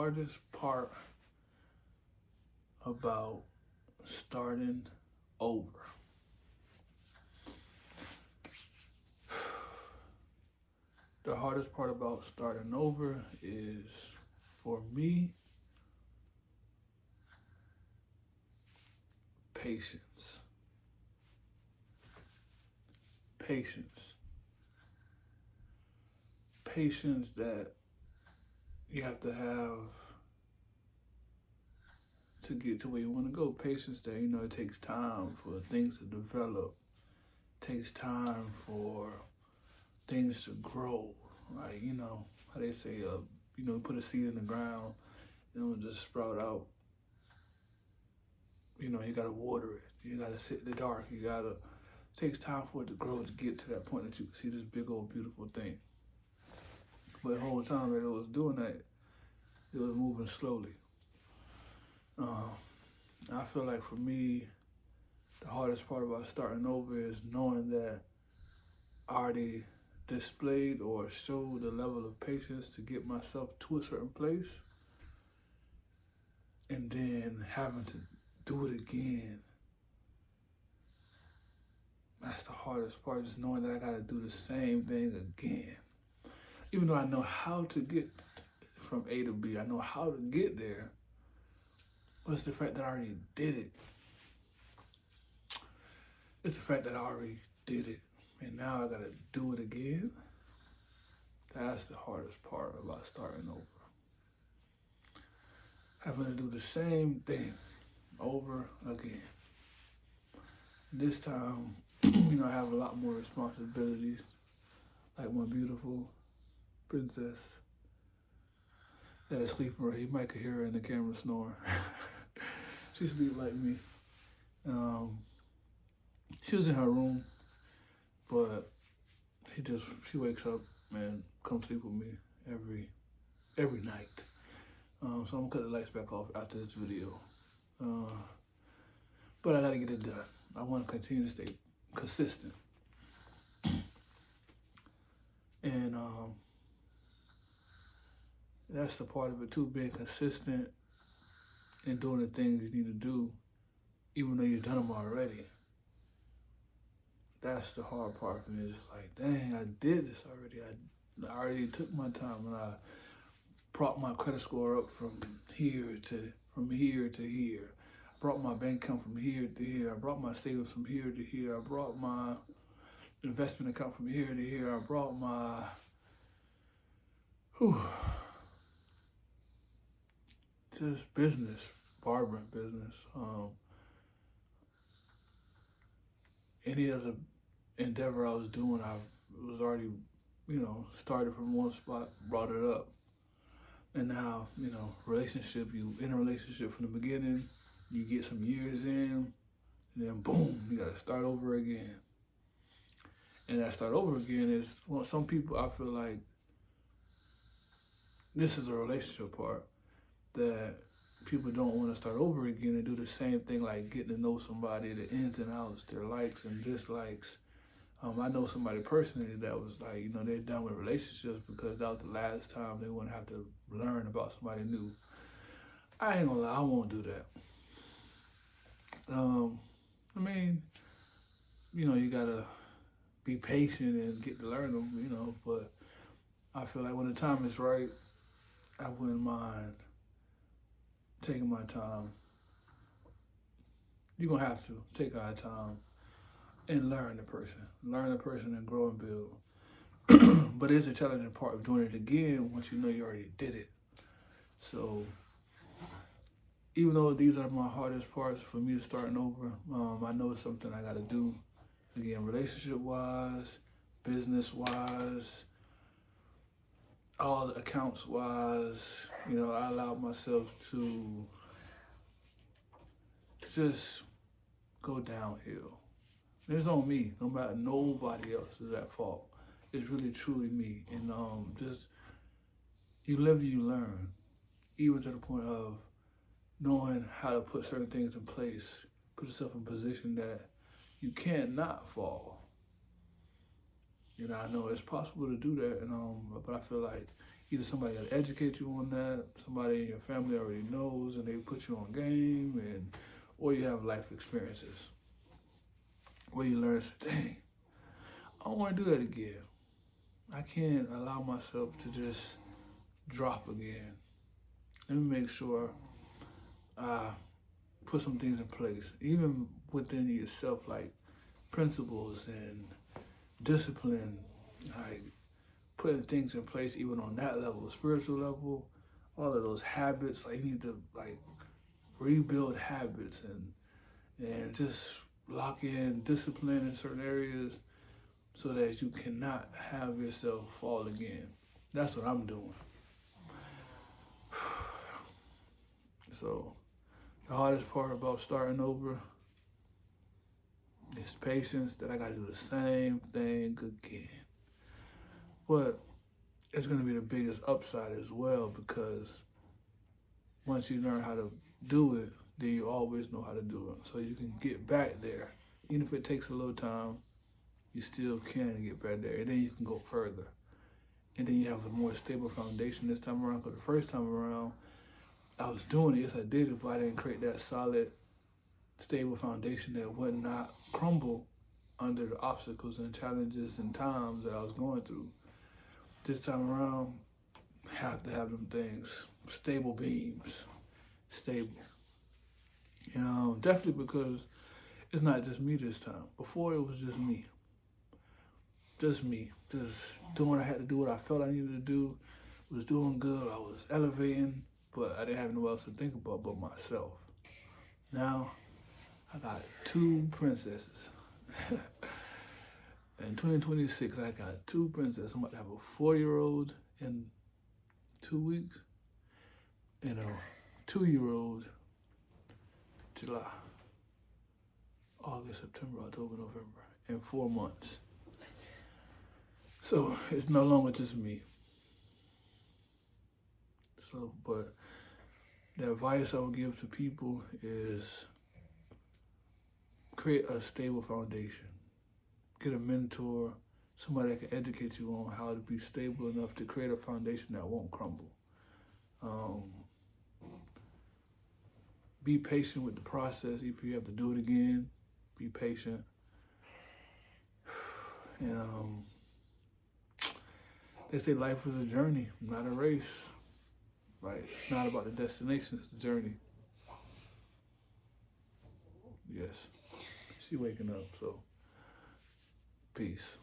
hardest part about starting over. The hardest part about starting over is, for me, patience. Patience. Patience that you have to get to where you want to go. Patience that, it takes time for things to develop. It takes time for things to grow. Like, how they say, put a seed in the ground, it'll just sprout out. You gotta water it. You gotta sit in the dark. It takes time for it to grow to get to that point that you can see this big old beautiful thing. But the whole time that it was doing that, it was moving slowly. I feel like for me, the hardest part about starting over is knowing that I already displayed or showed the level of patience to get myself to a certain place, and then having to do it again. That's the hardest part, just knowing that I gotta do the same thing again. Even though I know how to get from A to B, I know how to get there, but it's the fact that I already did it. It's the fact that I already did it, and now I gotta do it again. That's the hardest part about starting over. Having to do the same thing over again. This time, I have a lot more responsibilities, like my beautiful princess that is sleeping right. You might could hear her in the camera snoring. She sleep like me. She was in her room, but she wakes up and comes sleep with me every night. So I'm gonna cut the lights back off after this video. But I gotta get it done. I want to continue to stay consistent. And that's the part of it too, being consistent and doing the things you need to do, even though you've done them already. That's the hard part for me. It's like, dang, I did this already. I already took my time, and I brought my credit score up from here to here. I brought my bank account from here to here. I brought my savings from here to here. I brought my investment account from here to here. I brought my just business, barbering business. Any other endeavor I was doing, I was already, started from one spot, brought it up. And now, relationship, you in a relationship from the beginning, you get some years in, and then boom, you gotta start over again. And that start over again is, some people, I feel like, this is a relationship part, that people don't want to start over again and do the same thing, like getting to know somebody, the ins and outs, their likes and dislikes. I know somebody personally that was like, they're done with relationships because that was the last time they wouldn't have to learn about somebody new. I ain't gonna lie, I won't do that. You gotta be patient and get to learn them, but I feel like when the time is right, I wouldn't mind taking my time. You're gonna have to take our time and learn the person and grow and build. But it's a challenging part of doing it again once you know you already did it. So even though these are my hardest parts for me to starting over, I know it's something I gotta do. Again, relationship-wise, business-wise, all the accounts-wise, I allowed myself to just go downhill. And it's on me, no matter nobody else is at fault. It's really truly me. And just, you live and you learn, even to the point of knowing how to put certain things in place, put yourself in a position that you can't not fall. I know it's possible to do that, but I feel like, either somebody got to educate you on that, somebody in your family already knows and they put you on game, or you have life experiences where you learn, dang, I don't want to do that again. I can't allow myself to just drop again. Let me make sure I put some things in place, even within yourself, like principles and discipline, like putting things in place even on that level, spiritual level, all of those habits. Like you need to like rebuild habits and just lock in discipline in certain areas so that you cannot have yourself fall again. That's what I'm doing. So the hardest part about starting over is patience, that I gotta do the same thing again. But it's gonna be the biggest upside as well, because once you learn how to do it, then you always know how to do it. So you can get back there. Even if it takes a little time, you still can get back there. And then you can go further. And then you have a more stable foundation this time around. Because the first time around, I was doing it, yes I did it, but I didn't create that solid, stable foundation that would not crumble under the obstacles and challenges and times that I was going through. This time around, have to have them things, stable beams, stable. You know, definitely because it's not just me this time. Before it was just me. Just me. Just doing what I had to do, what I felt I needed to do. Was doing good, I was elevating, but I didn't have no one else to think about but myself. Now, I got 2 princesses. In 2026, I got 2 princesses. I'm about to have a 4-year-old in 2 weeks and a 2-year-old July, August, September, October, November, in 4 months. So it's no longer just me. So, but the advice I would give to people is create a stable foundation. Get a mentor, somebody that can educate you on how to be stable enough to create a foundation that won't crumble. Be patient with the process. If you have to do it again, be patient. And they say life is a journey, not a race. Like, it's not about the destination, it's the journey. Yes. She waking up, so peace.